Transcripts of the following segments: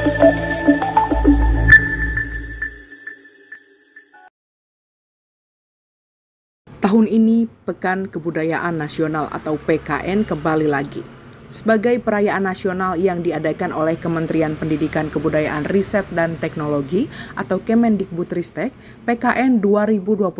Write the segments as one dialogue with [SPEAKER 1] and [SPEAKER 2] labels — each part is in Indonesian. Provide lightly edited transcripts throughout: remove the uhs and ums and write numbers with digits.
[SPEAKER 1] Tahun ini, Pekan Kebudayaan Nasional atau PKN kembali lagi. Sebagai perayaan nasional yang diadakan oleh Kementerian Pendidikan Kebudayaan Riset dan Teknologi atau Kemendikbudristek, PKN 2023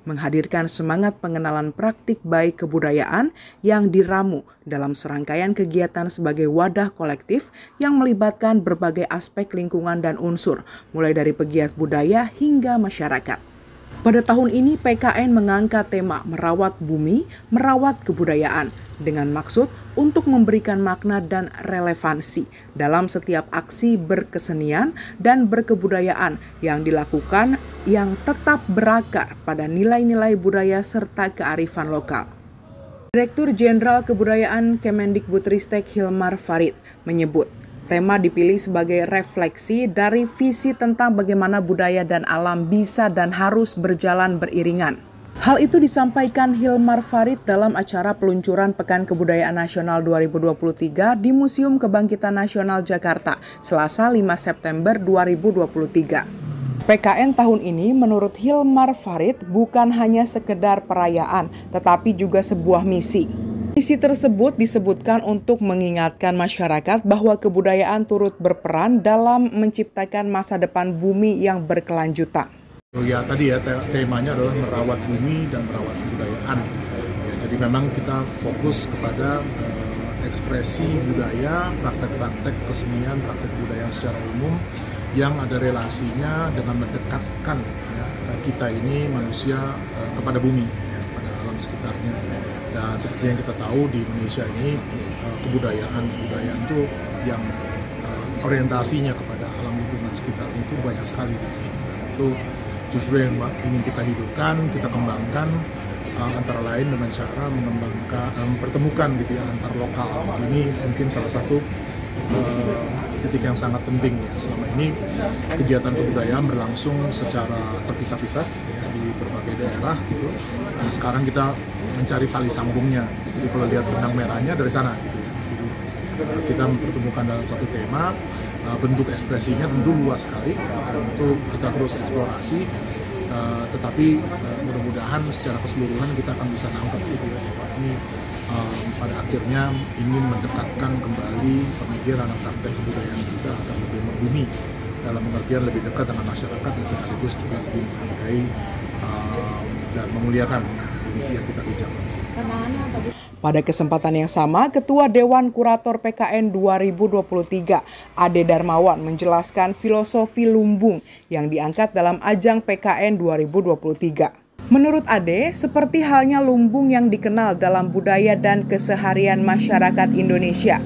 [SPEAKER 1] menghadirkan semangat pengenalan praktik baik kebudayaan yang diramu dalam serangkaian kegiatan sebagai wadah kolektif yang melibatkan berbagai aspek lingkungan dan unsur, mulai dari pegiat budaya hingga masyarakat. Pada tahun ini, PKN mengangkat tema merawat bumi, merawat kebudayaan dengan maksud untuk memberikan makna dan relevansi dalam setiap aksi berkesenian dan berkebudayaan yang dilakukan yang tetap berakar pada nilai-nilai budaya serta kearifan lokal. Direktur Jenderal Kebudayaan Kemendikbudristek Hilmar Farid menyebut, tema dipilih sebagai refleksi dari visi tentang bagaimana budaya dan alam bisa dan harus berjalan beriringan. Hal itu disampaikan Hilmar Farid dalam acara peluncuran Pekan Kebudayaan Nasional 2023 di Museum Kebangkitan Nasional Jakarta, Selasa 5 September 2023. PKN tahun ini menurut Hilmar Farid bukan hanya sekedar perayaan, tetapi juga sebuah misi. Misi tersebut disebutkan untuk mengingatkan masyarakat bahwa kebudayaan turut berperan dalam menciptakan masa depan bumi yang berkelanjutan.
[SPEAKER 2] Ya tadi ya temanya adalah merawat bumi dan merawat kebudayaan. Ya, jadi memang kita fokus kepada ekspresi budaya, praktek-praktek kesenian, praktek budaya secara umum yang ada relasinya dengan mendekatkan ya, kita ini manusia kepada bumi, ya, pada alam sekitarnya. Dan seperti yang kita tahu di Indonesia ini kebudayaan itu yang orientasinya kepada alam lingkungan sekitar itu banyak sekali. Dan itu justru yang ingin kita hidupkan, kita kembangkan antara lain dengan cara mempertemukan gitu ya antar lokal. Ini mungkin salah satu titik yang sangat penting ya. Selama ini kegiatan kebudayaan berlangsung secara terpisah-pisah ya, di berbagai daerah gitu. Nah, sekarang kita mencari tali sambungnya. Jadi kalau lihat benang merahnya dari sana gitu ya. Jadi kita mempertemukan dalam satu tema, bentuk ekspresinya tentu luas sekali dan itu kita terus eksplorasi. Tetapi mudah-mudahan secara keseluruhan kita akan bisa nangkep gitu ya. Ini pada akhirnya ingin mendekatkan kembali pemikiran dan praktek kebudayaan kita agar lebih membumi dalam pengertian lebih dekat dengan masyarakat dan sekaligus juga lebih menghargai dan memuliakan bumi yang kita pijak.
[SPEAKER 1] Pada kesempatan yang sama, Ketua Dewan Kurator PKN 2023, Ade Darmawan menjelaskan filosofi lumbung yang diangkat dalam ajang PKN 2023. Menurut Ade, seperti halnya lumbung yang dikenal dalam budaya dan keseharian masyarakat Indonesia,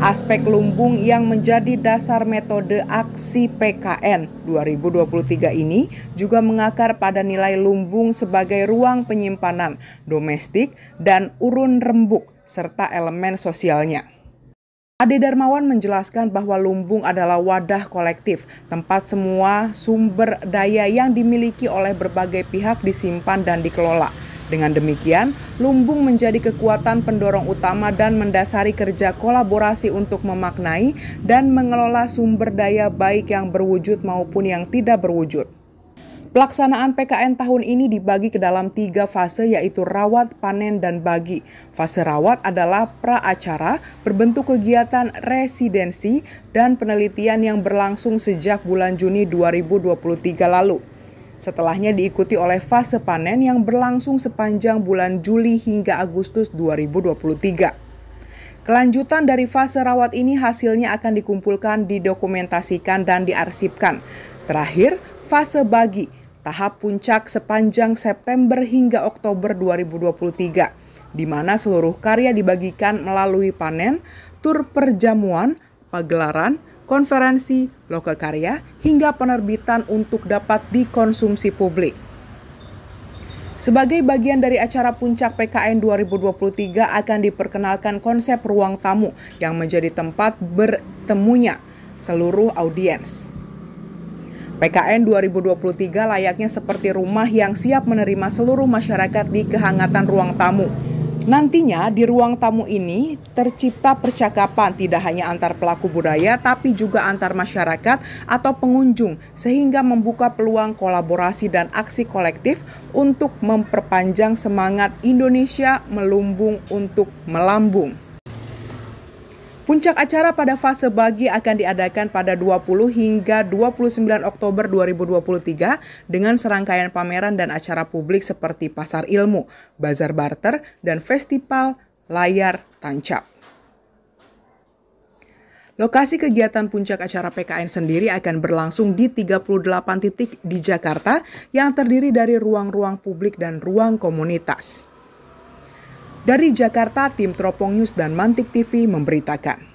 [SPEAKER 1] aspek lumbung yang menjadi dasar metode aksi PKN 2023 ini juga mengakar pada nilai lumbung sebagai ruang penyimpanan domestik dan urun rembuk serta elemen sosialnya. Ade Darmawan menjelaskan bahwa lumbung adalah wadah kolektif, tempat semua sumber daya yang dimiliki oleh berbagai pihak disimpan dan dikelola. Dengan demikian, lumbung menjadi kekuatan pendorong utama dan mendasari kerja kolaborasi untuk memaknai dan mengelola sumber daya baik yang berwujud maupun yang tidak berwujud. Pelaksanaan PKN tahun ini dibagi ke dalam 3 fase, yaitu rawat, panen, dan bagi. Fase rawat adalah pra-acara berbentuk kegiatan residensi dan penelitian yang berlangsung sejak bulan Juni 2023 lalu. Setelahnya diikuti oleh fase panen yang berlangsung sepanjang bulan Juli hingga Agustus 2023. Kelanjutan dari fase rawat ini hasilnya akan dikumpulkan, didokumentasikan, dan diarsipkan. Terakhir, fase bagi, tahap puncak sepanjang September hingga Oktober 2023, di mana seluruh karya dibagikan melalui panen, tur perjamuan, pagelaran, konferensi, lokakarya, hingga penerbitan untuk dapat dikonsumsi publik. Sebagai bagian dari acara puncak PKN 2023 akan diperkenalkan konsep ruang tamu yang menjadi tempat bertemunya seluruh audiens. PKN 2023 layaknya seperti rumah yang siap menerima seluruh masyarakat di kehangatan ruang tamu. Nantinya di ruang tamu ini tercipta percakapan tidak hanya antar pelaku budaya tapi juga antar masyarakat atau pengunjung sehingga membuka peluang kolaborasi dan aksi kolektif untuk memperpanjang semangat Indonesia melumbung untuk melambung. Puncak acara pada fase bagi akan diadakan pada 20 hingga 29 Oktober 2023 dengan serangkaian pameran dan acara publik seperti Pasar Ilmu, Bazar Barter, dan Festival Layar Tancap. Lokasi kegiatan puncak acara PKN sendiri akan berlangsung di 38 titik di Jakarta yang terdiri dari ruang-ruang publik dan ruang komunitas. Dari Jakarta, tim Teropong News dan Mantik TV memberitakan.